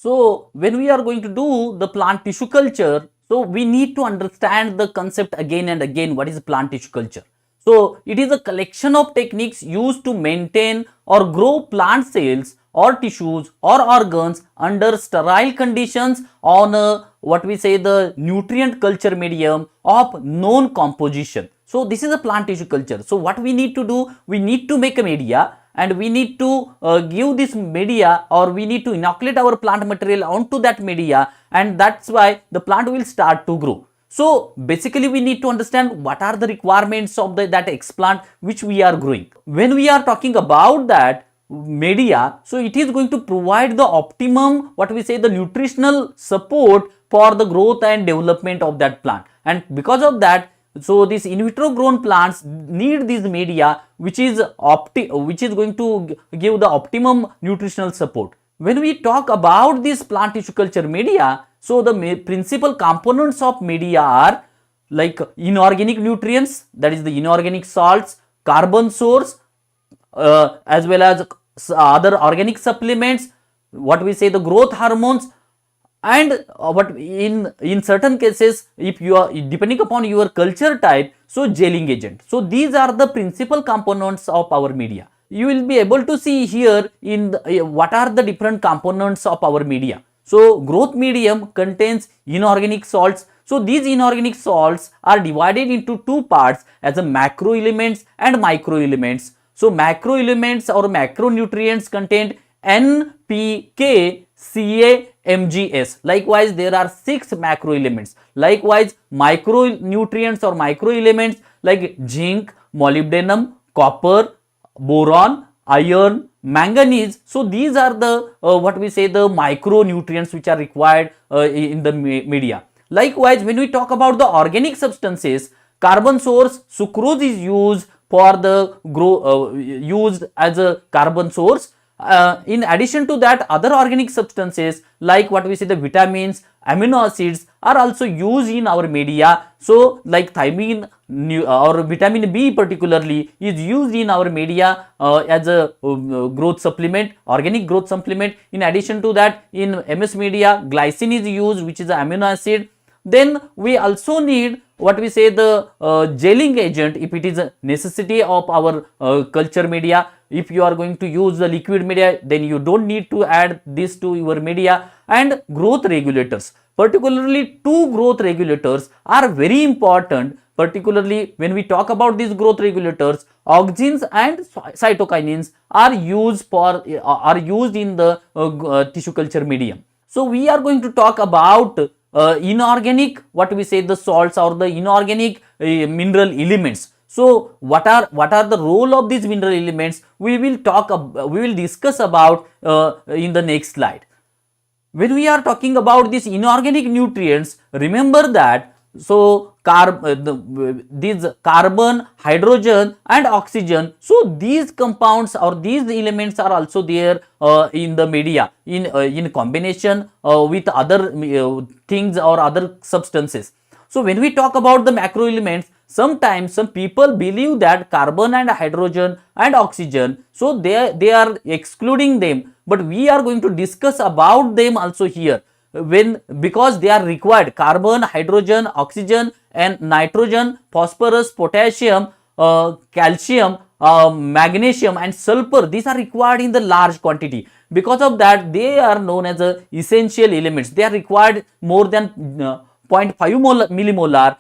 So when we are going to do the plant tissue culture, so we need to understand the concept again and again. What is plant tissue culture? So it is a collection of techniques used to maintain or grow plant cells or tissues or organs under sterile conditions on a what we say the nutrient culture medium of known composition. So this is a plant tissue culture. So what we need to do, we need to make a media, and we need to give this media, or we need to inoculate our plant material onto that media, and that's why the plant will start to grow. So basically we need to understand what are the requirements of that explant which we are growing. When we are talking about that media, so it is going to provide the optimum what we say the nutritional support for the growth and development of that plant, and because of that, so these in vitro grown plants need this media which is going to give the optimum nutritional support. When we talk about this plant tissue culture media, so the principal components of media are like inorganic nutrients, that is the inorganic salts, carbon source, as well as other organic supplements, what we say the growth hormones, and what in certain cases, if you are depending upon your culture type, so gelling agent. So these are the principal components of our media. You will be able to see here in the, what are the different components of our media. So growth medium contains inorganic salts. So these inorganic salts are divided into two parts as a macro elements and micro elements. So macro elements or macronutrients contain NPK, Ca, Mgs. Likewise, there are 6 macro elements. Likewise, micronutrients or micro elements like zinc, molybdenum, copper, boron, iron, manganese. So these are the what we say the micronutrients which are required in the media. Likewise, when we talk about the organic substances, carbon source sucrose is used for the used as a carbon source. In addition to that, other organic substances like what we say the vitamins, amino acids are also used in our media. So like thymine or vitamin B particularly is used in our media as a growth supplement, organic growth supplement. In addition to that, in MS media, glycine is used, which is an amino acid. Then we also need what we say the gelling agent if it is a necessity of our culture media. If you are going to use the liquid media, then you don't need to add this to your media. And growth regulators, particularly two growth regulators are very important. Particularly when we talk about these growth regulators, auxins and cytokinins are used in the tissue culture medium. So we are going to talk about inorganic what we say the salts or the inorganic mineral elements. So what are the role of these mineral elements? We will discuss about in the next slide. When we are talking about these inorganic nutrients, remember that so these carbon, hydrogen and oxygen, so these compounds or these elements are also there in the media in combination with other things or other substances. So when we talk about the macro elements, sometimes some people believe that carbon and hydrogen and oxygen, so they are excluding them, but we are going to discuss about them also here because they are required. Carbon, hydrogen, oxygen and nitrogen, phosphorus, potassium, calcium, magnesium and sulfur, these are required in the large quantity. Because of that, they are known as essential elements. They are required more than 0.5 millimolar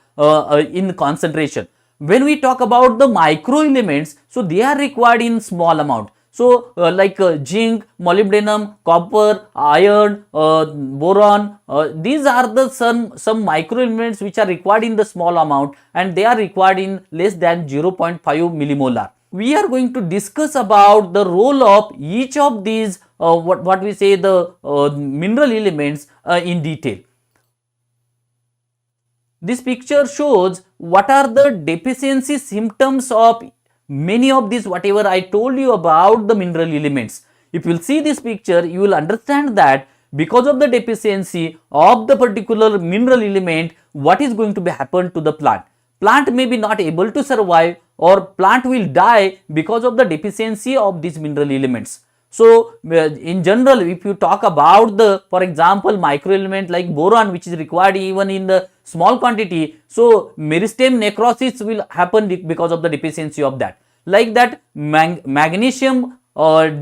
in concentration. When we talk about the micro elements, so they are required in small amount. So like zinc, molybdenum, copper, iron, boron, these are the some micro elements which are required in the small amount, and they are required in less than 0.5 millimolar. We are going to discuss about the role of each of these what we say the mineral elements in detail. This picture shows what are the deficiency symptoms of many of these whatever I told you about the mineral elements. If you will see this picture, you will understand that because of the deficiency of the particular mineral element, what is going to be happen to the plant. Plant may be not able to survive or plant will die because of the deficiency of these mineral elements. So in general, if you talk about the, for example, microelement like boron, which is required even in the small quantity, so meristem necrosis will happen because of the deficiency of that. Like that, magnesium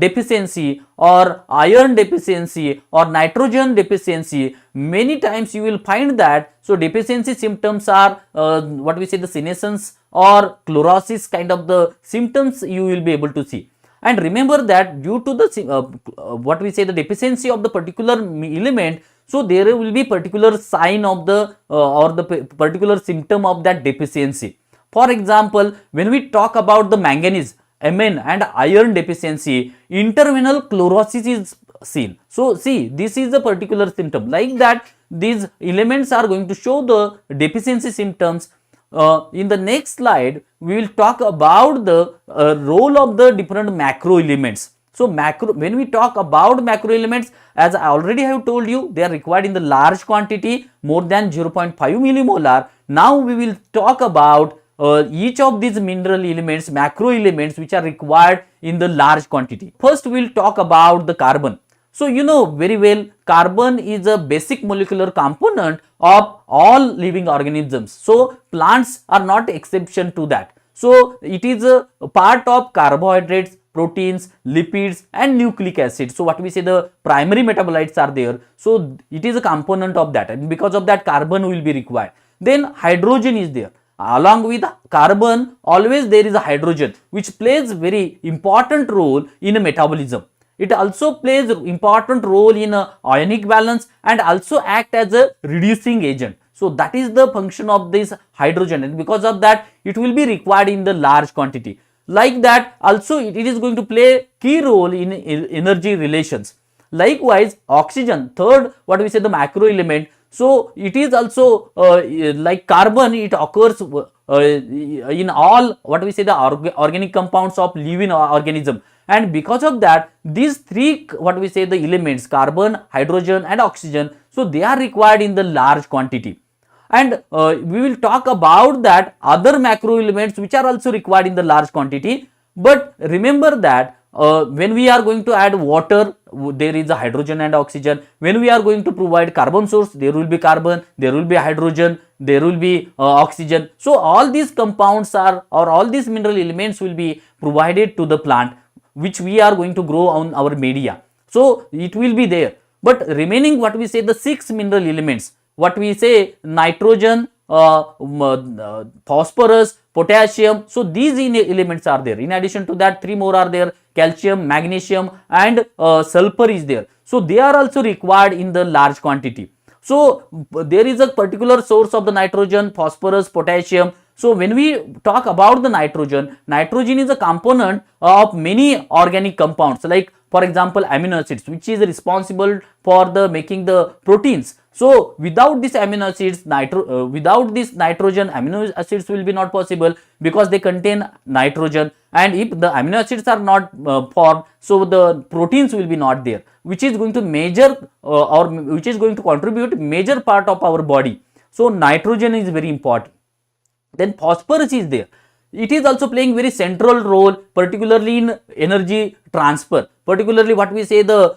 deficiency or iron deficiency or nitrogen deficiency, many times you will find that, so deficiency symptoms are what we say the senescence or chlorosis kind of the symptoms you will be able to see. And remember that due to the what we say the deficiency of the particular element, so there will be particular sign of the or the particular symptom of that deficiency. For example, when we talk about the manganese, Mn and iron deficiency, intervenal chlorosis is seen. So see, this is a particular symptom. Like that, these elements are going to show the deficiency symptoms. In the next slide, we will talk about the role of the different macro elements. So when we talk about macro elements, as I already have told you, they are required in the large quantity, more than 0.5 millimolar. Now we will talk about each of these mineral elements, macro elements, which are required in the large quantity. First, we will talk about the carbon. So you know very well, carbon is a basic molecular component of all living organisms. So plants are not exception to that. So it is a part of carbohydrates, proteins, lipids and nucleic acids. So what we say the primary metabolites are there. So it is a component of that, and because of that carbon will be required. Then hydrogen is there. Along with carbon, always there is a hydrogen, which plays very important role in a metabolism. It also plays important role in a ionic balance and also act as a reducing agent. So that is the function of this hydrogen, and because of that it will be required in the large quantity. Like that, also it is going to play key role in energy relations. Likewise, oxygen, third what we say the macro element. So it is also like carbon, it occurs in all what we say the organic compounds of living organism. And because of that, these three what we say the elements, carbon, hydrogen and oxygen, so they are required in the large quantity. And we will talk about that other macro elements which are also required in the large quantity. But remember that when we are going to add water, there is a hydrogen and oxygen. When we are going to provide carbon source, there will be carbon, there will be hydrogen, there will be oxygen. So all these compounds are, or all these mineral elements will be provided to the plant, which we are going to grow on our media. So it will be there. But remaining what we say the 6 mineral elements, what we say nitrogen, phosphorus, potassium, so these elements are there. In addition to that, 3 more are there: calcium, magnesium and sulfur is there. So they are also required in the large quantity. So there is a particular source of the nitrogen, phosphorus, potassium. So when we talk about the nitrogen, nitrogen is a component of many organic compounds, like for example amino acids, which is responsible for the making the proteins. So without this amino acids, without this nitrogen, amino acids will be not possible, because they contain nitrogen. And if the amino acids are not formed, so the proteins will be not there, which is going to major or which is going to contribute major part of our body. So nitrogen is very important. Then phosphorus is there. It is also playing very central role, particularly in energy transfer. Particularly what we say the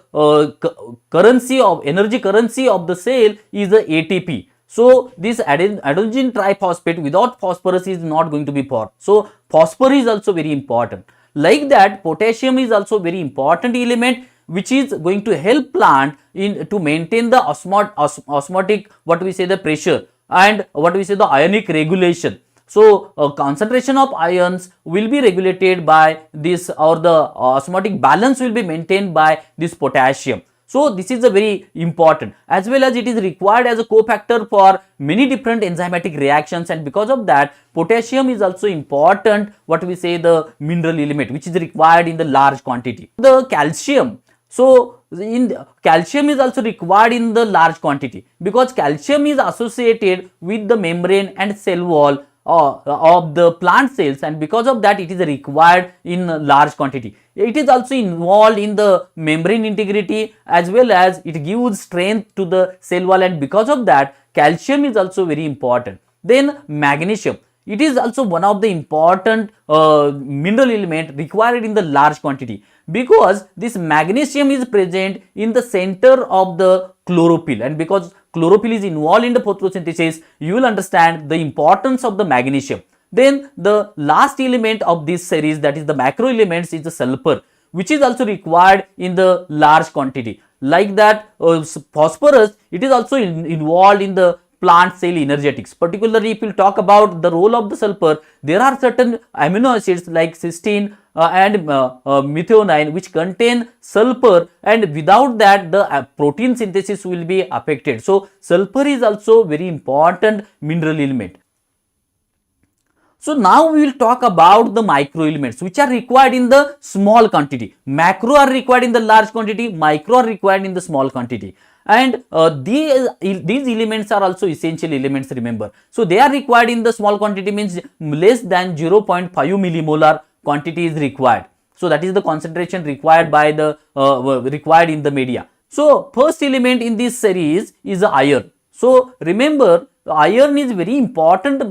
currency of energy currency of the cell is the ATP. So this adenosine triphosphate without phosphorus is not going to be formed. So phosphorus is also very important. Like that, potassium is also very important element, which is going to help plant in to maintain the osmotic what we say the pressure and what we say the ionic regulation. So concentration of ions will be regulated by this, or the osmotic balance will be maintained by this potassium. So this is a very important, as well as it is required as a cofactor for many different enzymatic reactions, and because of that potassium is also important what we say the mineral element, which is required in the large quantity. The calcium, so calcium is also required in the large quantity, because calcium is associated with the membrane and cell wall of the plant cells, and because of that it is required in large quantity. It is also involved in the membrane integrity, as well as it gives strength to the cell wall, and because of that calcium is also very important. Then magnesium, it is also one of the important mineral element required in the large quantity, because this magnesium is present in the center of the chlorophyll, and because chlorophyll is involved in the photosynthesis, you will understand the importance of the magnesium. Then the last element of this series, that is the macro elements, is the sulfur, which is also required in the large quantity. Like that, phosphorus, it is also involved in the plant cell energetics. Particularly if you talk about the role of the sulfur, there are certain amino acids like cysteine and methionine which contain sulfur, and without that the protein synthesis will be affected. So sulfur is also very important mineral element. So now we will talk about the micro elements which are required in the small quantity. Macro are required in the large quantity, micro are required in the small quantity. And these elements are also essential elements, remember. So they are required in the small quantity, means less than 0.5 millimolar quantity is required. So that is the concentration required by the required in the media. So first element in this series is iron. So remember, iron is very important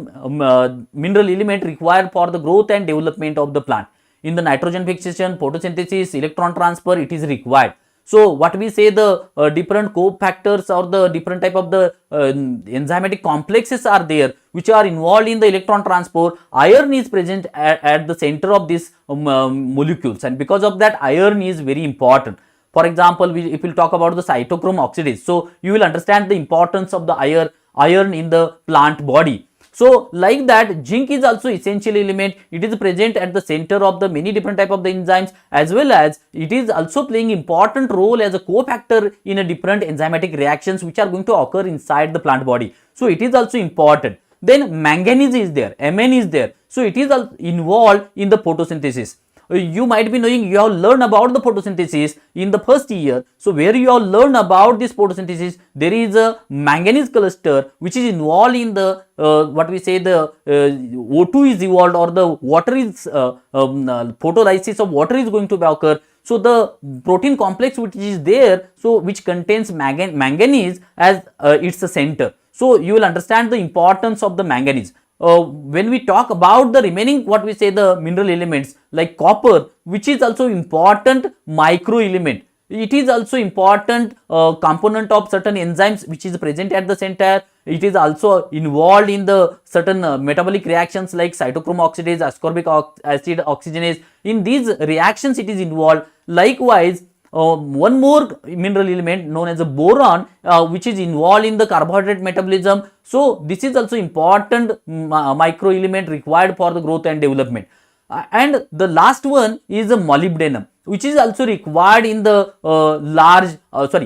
mineral element required for the growth and development of the plant. In the nitrogen fixation, photosynthesis, electron transfer, it is required. So what we say, the different cofactors or the different type of the enzymatic complexes are there which are involved in the electron transport. Iron is present at the center of these molecules, and because of that iron is very important. For example, if we talk about the cytochrome oxidase, so you will understand the importance of the iron in the plant body. So like that, zinc is also essential element. It is present at the center of the many different type of the enzymes, as well as it is also playing important role as a cofactor in a different enzymatic reactions which are going to occur inside the plant body. So it is also important. Then manganese is there, Mn is there. So it is involved in the photosynthesis. You might be knowing, you have learned about the photosynthesis in the first year. So where you have learned about this photosynthesis, there is a manganese cluster which is involved in the what we say, the O2 is evolved, or the water is photolysis of water is going to occur. So the protein complex which is there, so which contains manganese as its center. So you will understand the importance of the manganese. When we talk about the remaining, what we say, the mineral elements like copper, which is also important micro element. It is also important component of certain enzymes which is present at the center. It is also involved in the certain metabolic reactions like cytochrome oxidase, ascorbic acid oxygenase. In these reactions it is involved. Likewise, one more mineral element known as a boron, which is involved in the carbohydrate metabolism. So this is also important micro element required for the growth and development. And the last one is the molybdenum, which is also required in the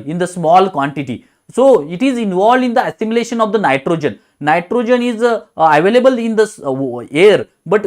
in the small quantity. So it is involved in the assimilation of the nitrogen. Nitrogen is available in the air, but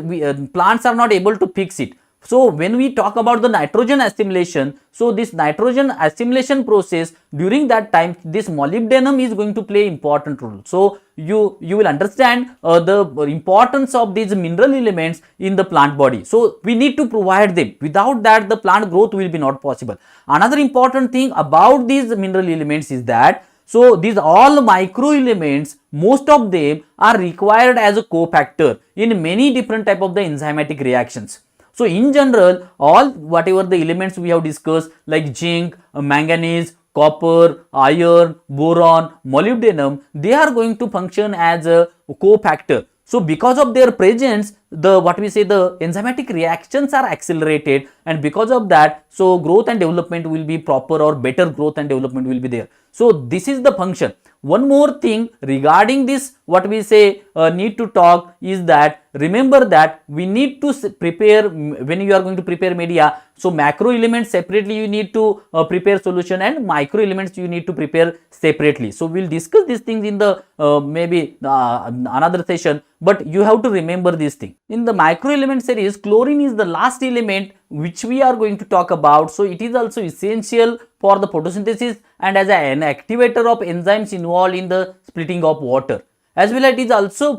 plants are not able to fix it. So when we talk about the nitrogen assimilation, so this nitrogen assimilation process, during that time this molybdenum is going to play important role. So you will understand the importance of these mineral elements in the plant body. So we need to provide them. Without that the plant growth will be not possible. Another important thing about these mineral elements is that, so these all micro elements, most of them are required as a cofactor in many different type of the enzymatic reactions. So in general, all whatever the elements we have discussed like zinc, manganese, copper, iron, boron, molybdenum, they are going to function as a cofactor. So because of their presence, the what we say, the enzymatic reactions are accelerated, and because of that, so growth and development will be proper, or better growth and development will be there. So this is the function. One more thing regarding this, what we say need to talk is that, remember that we need to prepare, when you are going to prepare media, so macro elements separately you need to prepare solution, and micro elements you need to prepare separately. So we'll discuss these things in the maybe another session, but you have to remember this thing. In the micro element series, chlorine is the last element which we are going to talk about. So it is also essential for the photosynthesis and as an activator of enzymes involved in the splitting of water. As well, it is also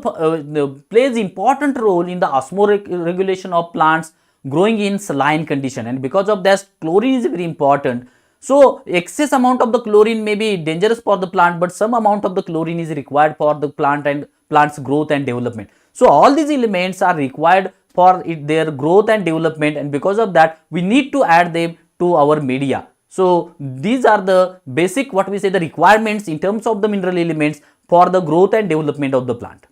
plays important role in the osmoregulation of plants growing in saline condition, and because of that chlorine is very important. So excess amount of the chlorine may be dangerous for the plant, but some amount of the chlorine is required for the plant and plant's growth and development. So all these elements are required for their growth and development, and because of that we need to add them to our media. So these are the basic, what we say, the requirements in terms of the mineral elements for the growth and development of the plant.